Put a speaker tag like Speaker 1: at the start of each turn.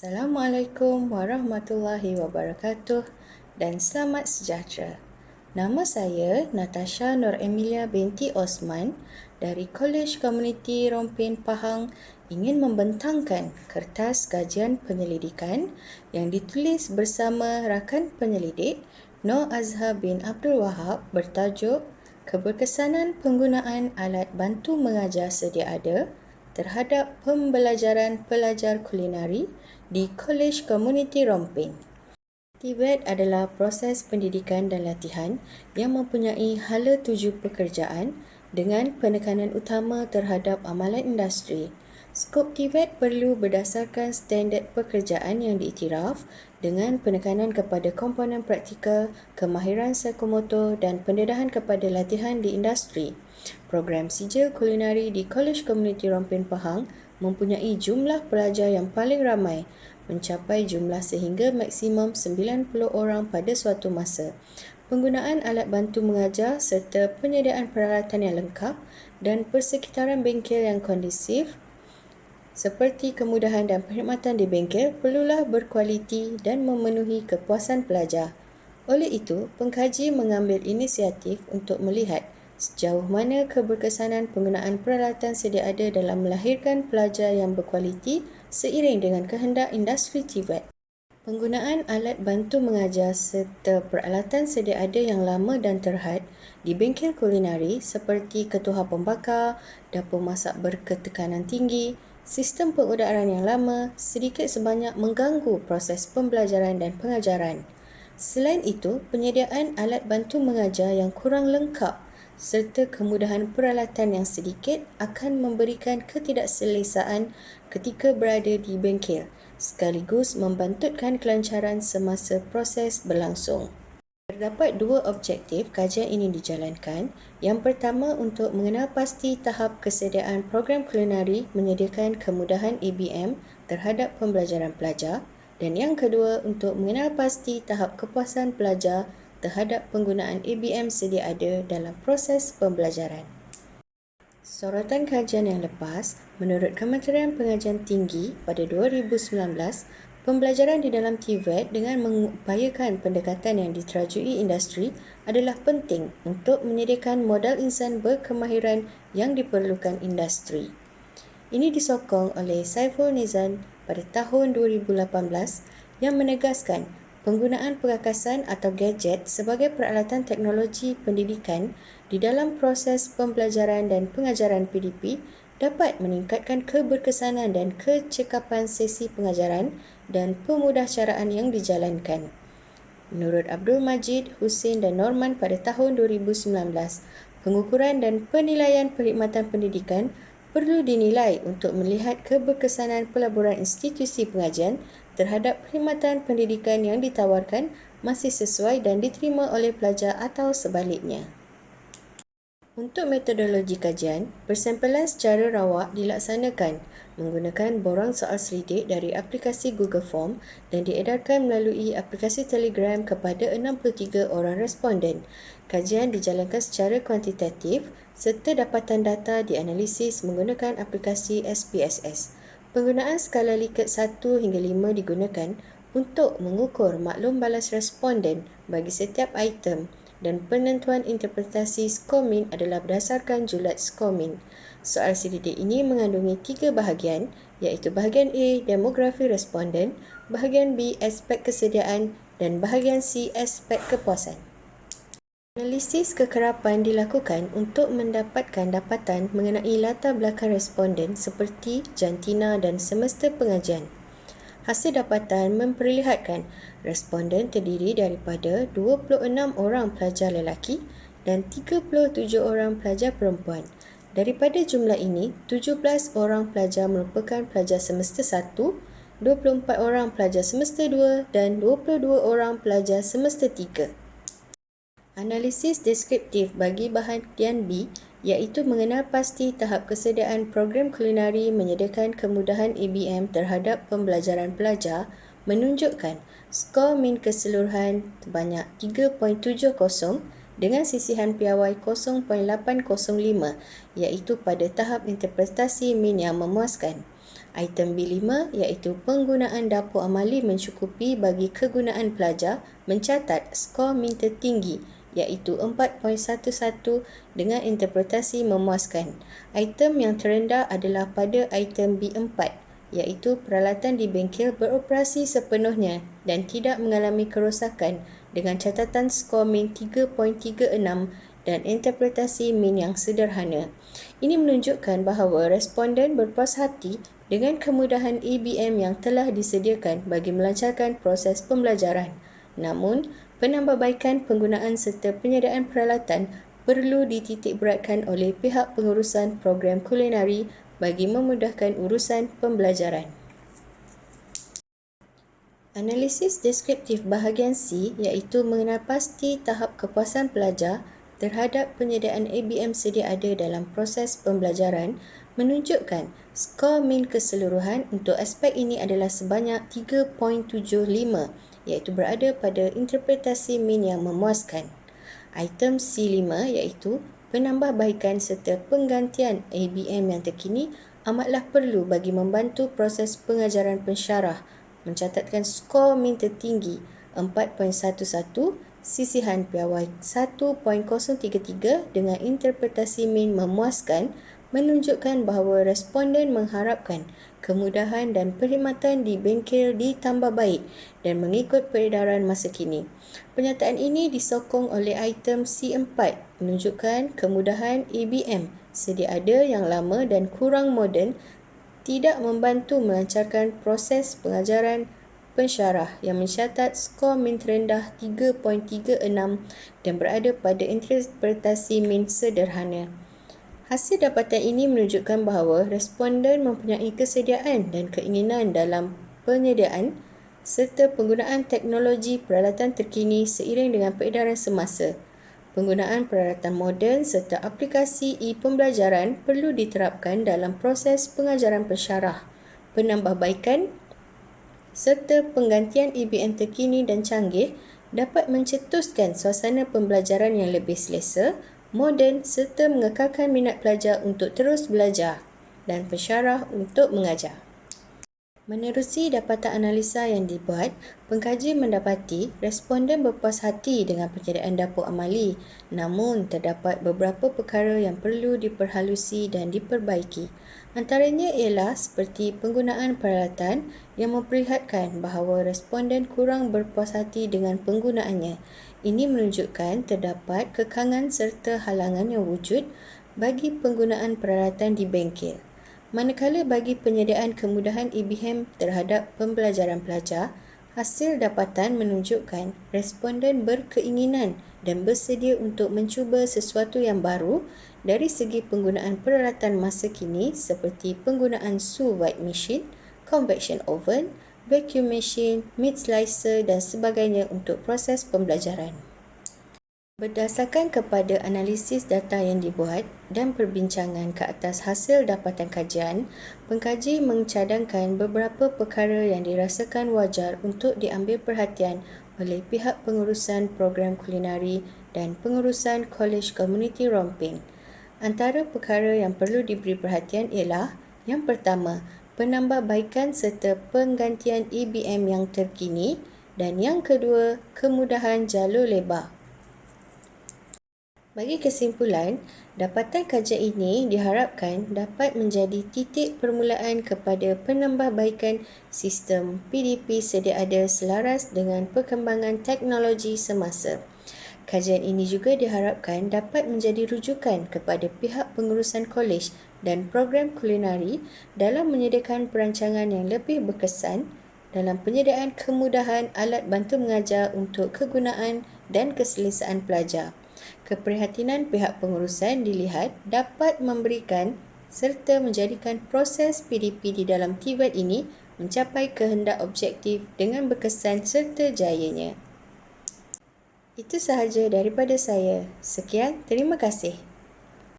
Speaker 1: Assalamualaikum warahmatullahi wabarakatuh dan selamat sejahtera. Nama saya Natasha Nur Emilia binti Osman dari Kolej Komuniti Rompin Pahang ingin membentangkan kertas kajian penyelidikan yang ditulis bersama rakan penyelidik Noor Azhar bin Abdul Wahab bertajuk Keberkesanan Penggunaan Alat Bantu Mengajar Sedia Ada terhadap pembelajaran pelajar kulinari di Kolej Komuniti Rompin. TVET adalah proses pendidikan dan latihan yang mempunyai hala tuju pekerjaan dengan penekanan utama terhadap amalan industri. Skop TVET perlu berdasarkan standard pekerjaan yang diiktiraf dengan penekanan kepada komponen praktikal, kemahiran psikomotor dan pendedahan kepada latihan di industri. Program sijil kulinari di Kolej Komuniti Rompin Pahang mempunyai jumlah pelajar yang paling ramai, mencapai jumlah sehingga maksimum 90 orang pada suatu masa. Penggunaan alat bantu mengajar serta penyediaan peralatan yang lengkap dan persekitaran bengkel yang kondusif seperti kemudahan dan perkhidmatan di bengkel perlulah berkualiti dan memenuhi kepuasan pelajar. Oleh itu, pengkaji mengambil inisiatif untuk melihat sejauh mana keberkesanan penggunaan peralatan sedia ada dalam melahirkan pelajar yang berkualiti seiring dengan kehendak industri TVET. Penggunaan alat bantu mengajar serta peralatan sedia ada yang lama dan terhad di bengkel kulinari seperti ketuhar pembakar, dapur masak berketekanan tinggi, sistem pengudaran yang lama sedikit sebanyak mengganggu proses pembelajaran dan pengajaran. Selain itu, penyediaan alat bantu mengajar yang kurang lengkap serta kemudahan peralatan yang sedikit akan memberikan ketidakselesaan ketika berada di bengkel, sekaligus membantutkan kelancaran semasa proses berlangsung. Terdapat dua objektif kajian ini dijalankan. Yang pertama untuk mengenal pasti tahap kesediaan program kulinari menyediakan kemudahan ABM terhadap pembelajaran pelajar dan yang kedua untuk mengenal pasti tahap kepuasan pelajar terhadap penggunaan ABM sedia ada dalam proses pembelajaran. Sorotan kajian yang lepas, menurut Kementerian Pengajian Tinggi pada 2019, pembelajaran di dalam TVET dengan mengupayakan pendekatan yang diterajui industri adalah penting untuk menyediakan modal insan berkemahiran yang diperlukan industri. Ini disokong oleh Saiful Nizam pada tahun 2018 yang menegaskan penggunaan perakasan atau gadget sebagai peralatan teknologi pendidikan di dalam proses pembelajaran dan pengajaran PDP dapat meningkatkan keberkesanan dan kecekapan sesi pengajaran dan pemudahcaraan yang dijalankan. Menurut Abdul Majid, Hussein dan Norman pada tahun 2019, pengukuran dan penilaian perkhidmatan pendidikan perlu dinilai untuk melihat keberkesanan pelaburan institusi pengajian terhadap perkhidmatan pendidikan yang ditawarkan masih sesuai dan diterima oleh pelajar atau sebaliknya. Untuk metodologi kajian, persempelan secara rawak dilaksanakan menggunakan borang soal selidik dari aplikasi Google Form dan diedarkan melalui aplikasi Telegram kepada 63 orang responden. Kajian dijalankan secara kuantitatif serta dapatan data dianalisis menggunakan aplikasi SPSS. Penggunaan skala Likert 1 hingga 5 digunakan untuk mengukur maklum balas responden bagi setiap item dan penentuan interpretasi skor min adalah berdasarkan julat skor min. Soal selidik ini mengandungi 3 bahagian iaitu bahagian A, demografi responden, bahagian B, aspek kesediaan dan bahagian C, aspek kepuasan. Analisis kekerapan dilakukan untuk mendapatkan dapatan mengenai latar belakang responden seperti jantina dan semesta pengajian. Hasil dapatan memperlihatkan responden terdiri daripada 26 orang pelajar lelaki dan 37 orang pelajar perempuan. Daripada jumlah ini, 17 orang pelajar merupakan pelajar semester 1, 24 orang pelajar semester 2 dan 22 orang pelajar semester 3. Analisis deskriptif bagi bahagian B iaitu mengenal pasti tahap kesediaan program kulinari menyediakan kemudahan ABM terhadap pembelajaran pelajar menunjukkan skor min keseluruhan sebanyak 3.70 dengan sisihan piawai 0.805 iaitu pada tahap interpretasi min yang memuaskan. Item B5 iaitu penggunaan dapur amali mencukupi bagi kegunaan pelajar mencatat skor min tertinggi iaitu 4.11 dengan interpretasi memuaskan. Item yang terendah adalah pada item B4 iaitu peralatan di bengkel beroperasi sepenuhnya dan tidak mengalami kerosakan dengan catatan skor min 3.36 dan interpretasi min yang sederhana. Ini menunjukkan bahawa responden berpuas hati dengan kemudahan EBM yang telah disediakan bagi melancarkan proses pembelajaran. Namun, penambahbaikan penggunaan serta penyediaan peralatan perlu dititikberatkan oleh pihak pengurusan program kulinari bagi memudahkan urusan pembelajaran. Analisis deskriptif bahagian C iaitu mengenal pasti tahap kepuasan pelajar terhadap penyediaan ABM sedia ada dalam proses pembelajaran menunjukkan skor min keseluruhan untuk aspek ini adalah sebanyak 3.75 iaitu berada pada interpretasi min yang memuaskan. Item C5 iaitu penambahbaikan serta penggantian ABM yang terkini amatlah perlu bagi membantu proses pengajaran pensyarah mencatatkan skor min tertinggi 4.11 sisihan piawai 1.033 dengan interpretasi min memuaskan menunjukkan bahawa responden mengharapkan kemudahan dan perkhidmatan di bengkel ditambah baik dan mengikut peredaran masa kini. Pernyataan ini disokong oleh item C4 menunjukkan kemudahan EBM sedia ada yang lama dan kurang moden tidak membantu melancarkan proses pengajaran pensyarah yang mencatat skor min terendah 3.36 dan berada pada interpretasi min sederhana. Hasil dapatan ini menunjukkan bahawa responden mempunyai kesediaan dan keinginan dalam penyediaan serta penggunaan teknologi peralatan terkini seiring dengan peredaran semasa. Penggunaan peralatan moden serta aplikasi e-pembelajaran perlu diterapkan dalam proses pengajaran pensyarah. Penambahbaikan serta penggantian EBM terkini dan canggih dapat mencetuskan suasana pembelajaran yang lebih selesa, moden serta mengekalkan minat pelajar untuk terus belajar dan pensyarah untuk mengajar. Menerusi dapatan analisa yang dibuat, pengkaji mendapati responden berpuas hati dengan penyediaan dapur amali, namun terdapat beberapa perkara yang perlu diperhalusi dan diperbaiki. Antaranya ialah seperti penggunaan peralatan yang memperlihatkan bahawa responden kurang berpuas hati dengan penggunaannya. Ini menunjukkan terdapat kekangan serta halangan yang wujud bagi penggunaan peralatan di bengkel. Manakala bagi penyediaan kemudahan EBM terhadap pembelajaran pelajar, hasil dapatan menunjukkan responden berkeinginan dan bersedia untuk mencuba sesuatu yang baru dari segi penggunaan peralatan masa kini seperti penggunaan sous vide machine, convection oven, vacuum machine, meat slicer dan sebagainya untuk proses pembelajaran. Berdasarkan kepada analisis data yang dibuat dan perbincangan ke atas hasil dapatan kajian, pengkaji mencadangkan beberapa perkara yang dirasakan wajar untuk diambil perhatian oleh pihak pengurusan program kulinari dan pengurusan Kolej Komuniti Rompin. Antara perkara yang perlu diberi perhatian ialah yang pertama, penambahbaikan serta penggantian EBM yang terkini dan yang kedua, kemudahan jalur lebar. Bagi kesimpulan, dapatan kajian ini diharapkan dapat menjadi titik permulaan kepada penambahbaikan sistem PDP sedia ada selaras dengan perkembangan teknologi semasa. Kajian ini juga diharapkan dapat menjadi rujukan kepada pihak pengurusan kolej dan program kulinari dalam menyediakan perancangan yang lebih berkesan dalam penyediaan kemudahan alat bantu mengajar untuk kegunaan dan keselesaan pelajar. Keprihatinan pihak pengurusan dilihat dapat memberikan serta menjadikan proses PDP di dalam TVET ini mencapai kehendak objektif dengan berkesan serta jayanya. Itu sahaja daripada saya. Sekian, terima kasih.